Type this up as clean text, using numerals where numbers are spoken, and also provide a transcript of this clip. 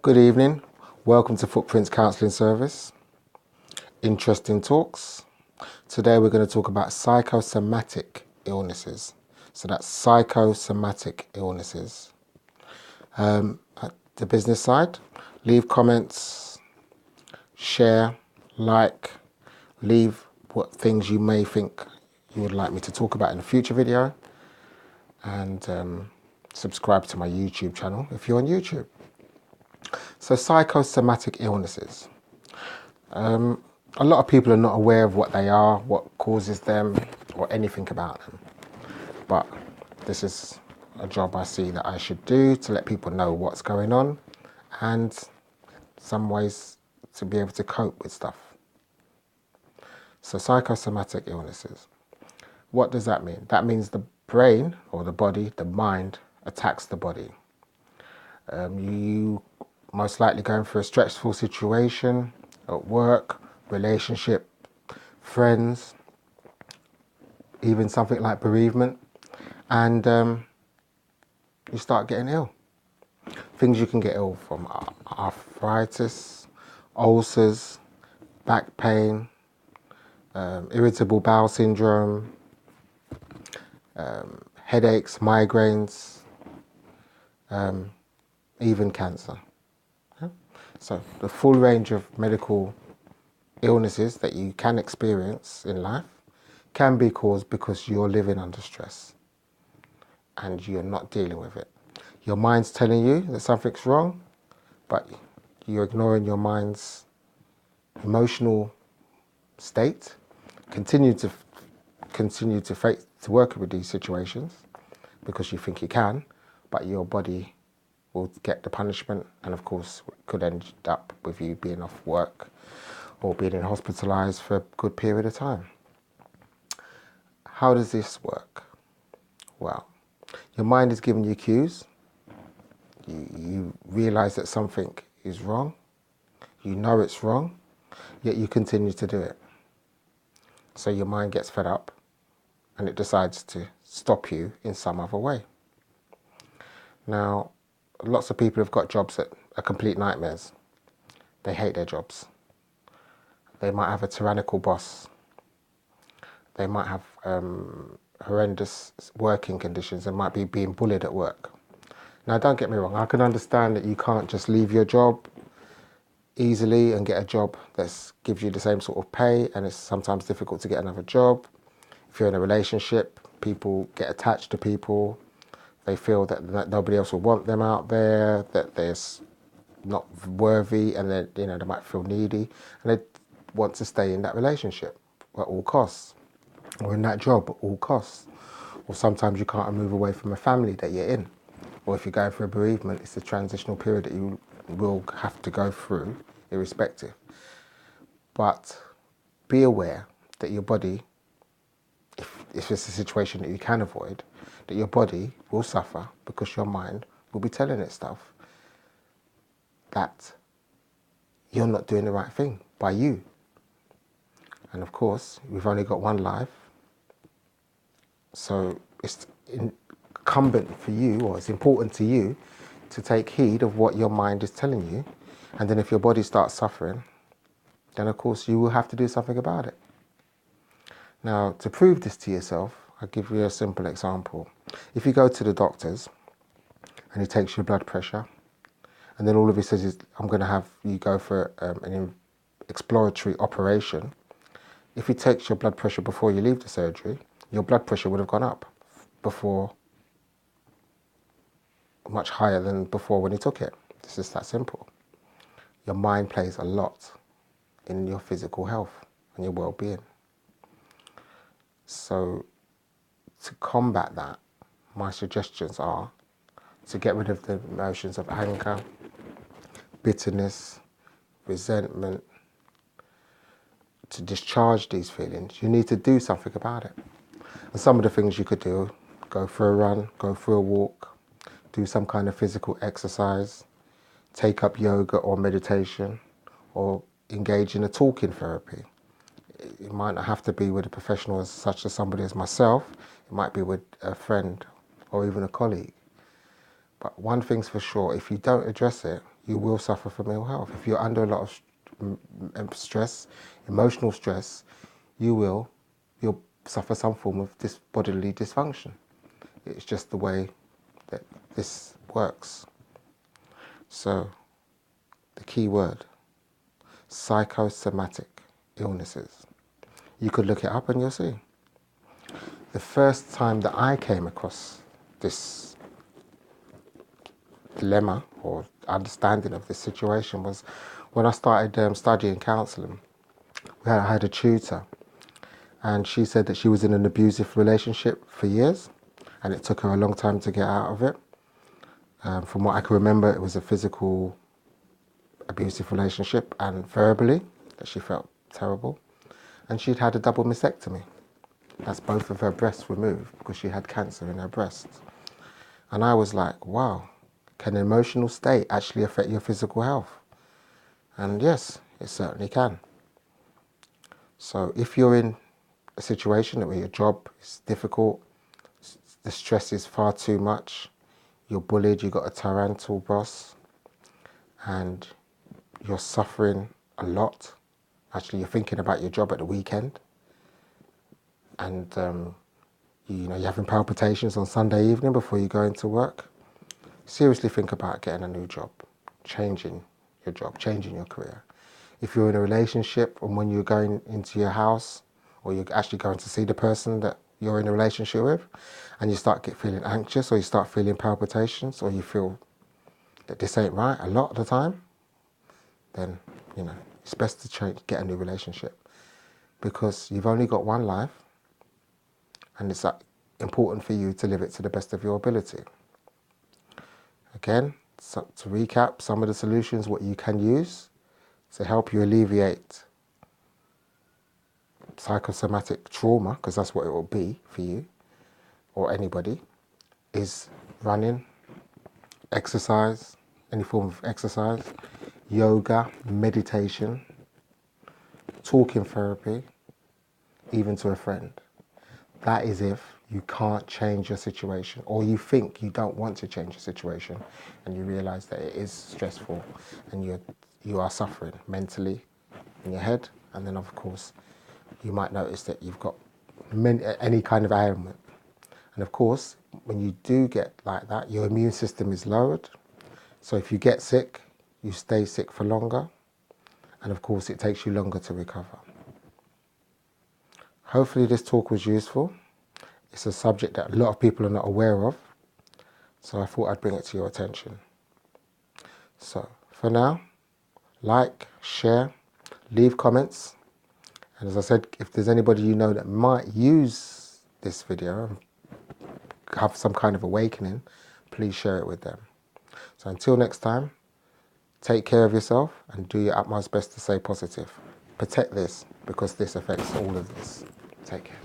Good evening. Welcome to Footprints Counselling Service. Interesting talks. Today we're going to talk about psychosomatic illnesses. So that's psychosomatic illnesses. At the business side, leave comments, share, like, leave what things you may think you would like me to talk about in a future video, and subscribe to my YouTube channel if you're on YouTube. So psychosomatic illnesses. A lot of people are not aware of what they are, what causes them, or anything about them. But this is a job I see that I should do to let people know what's going on and some ways to be able to cope with stuff. So psychosomatic illnesses. What does that mean? That means the brain or the body, the mind, attacks the body. You most likely going through a stressful situation at work, relationship, friends, even something like bereavement, and you start getting ill. Things you can get ill from are arthritis, ulcers, back pain, irritable bowel syndrome, headaches, migraines, even cancer. So the full range of medical illnesses that you can experience in life can be caused because you're living under stress and you're not dealing with it. Your mind's telling you that something's wrong, but you're ignoring your mind's emotional state. Continue to work with these situations because you think you can, but your body will get the punishment, and of course could end up with you being off work or being hospitalized for a good period of time. How does this work? Well, your mind is giving you cues. You realize that something is wrong. You know it's wrong, yet you continue to do it. So your mind gets fed up and it decides to stop you in some other way. Now, lots of people have got jobs that are complete nightmares. They hate their jobs. They might have a tyrannical boss. They might have horrendous working conditions. They might be being bullied at work. Now, don't get me wrong. I can understand that you can't just leave your job easily and get a job that gives you the same sort of pay, and it's sometimes difficult to get another job. If you're in a relationship, people get attached to people. They feel that nobody else will want them out there, that they're not worthy, and then they might feel needy, and they want to stay in that relationship at all costs, or in that job at all costs. Or sometimes you can't move away from a family that you're in, or if you're going through a bereavement, it's a transitional period that you will have to go through, irrespective. But be aware that your body, if it's a situation that you can avoid, that your body will suffer because your mind will be telling it stuff that you're not doing the right thing by you. And of course, we've only got one life, so it's incumbent for you, or it's important to you, to take heed of what your mind is telling you. And then if your body starts suffering, then of course you will have to do something about it. Now, to prove this to yourself, I'll give you a simple example. If you go to the doctors and he takes your blood pressure, and then all of he says is, I'm going to have you go for an exploratory operation. If he takes your blood pressure before you leave the surgery, your blood pressure would have gone up before, much higher than before when he took it. It's just that simple. Your mind plays a lot in your physical health and your well-being. So to combat that, my suggestions are to get rid of the emotions of anger, bitterness, resentment. To discharge these feelings, you need to do something about it. And some of the things you could do: go for a run, go for a walk, do some kind of physical exercise, take up yoga or meditation, or engage in a talking therapy. It might not have to be with a professional such as somebody as myself. It might be with a friend or even a colleague. But one thing's for sure, if you don't address it, you will suffer from ill health. If you're under a lot of stress, emotional stress, you'll suffer some form of bodily dysfunction. It's just the way that this works. So, the key word, psychosomatic illnesses. You could look it up and you'll see. The first time that I came across this dilemma or understanding of this situation was when I started studying counselling. I had a tutor, and she said that she was in an abusive relationship for years, and it took her a long time to get out of it. From what I can remember, it was a physical abusive relationship and verbally that she felt terrible. And she'd had a double mastectomy. That's both of her breasts removed because she had cancer in her breasts. And I was like, wow, can an emotional state actually affect your physical health? And yes, it certainly can. So if you're in a situation where your job is difficult, the stress is far too much, you're bullied, you've got a tyrannical boss, and you're suffering a lot. Actually, you're thinking about your job at the weekend, and you're having palpitations on Sunday evening before you go into work. Seriously think about getting a new job, changing your job, changing your career. If you're in a relationship and when you're going into your house or you're actually going to see the person that you're in a relationship with and you start feeling anxious or you start feeling palpitations or you feel that this ain't right a lot of the time, then, it's best to get a new relationship because you've only got one life and it's important for you to live it to the best of your ability. Again, so to recap, some of the solutions, what you can use to help you alleviate psychosomatic trauma, because that's what it will be for you or anybody, is running, exercise, any form of exercise, yoga, meditation, talking therapy, even to a friend. That is if you can't change your situation or you think you don't want to change your situation and you realize that it is stressful and you are suffering mentally in your head, and then of course you might notice that you've got any kind of ailment. And of course, when you do get like that, your immune system is lowered. So if you get sick, you stay sick for longer. And of course, it takes you longer to recover. Hopefully this talk was useful. It's a subject that a lot of people are not aware of. So I thought I'd bring it to your attention. So for now, like, share, leave comments. And as I said, if there's anybody you know that might use this video and have some kind of awakening, please share it with them. So until next time, take care of yourself and do your utmost best to stay positive. Protect this because this affects all of this. Take care.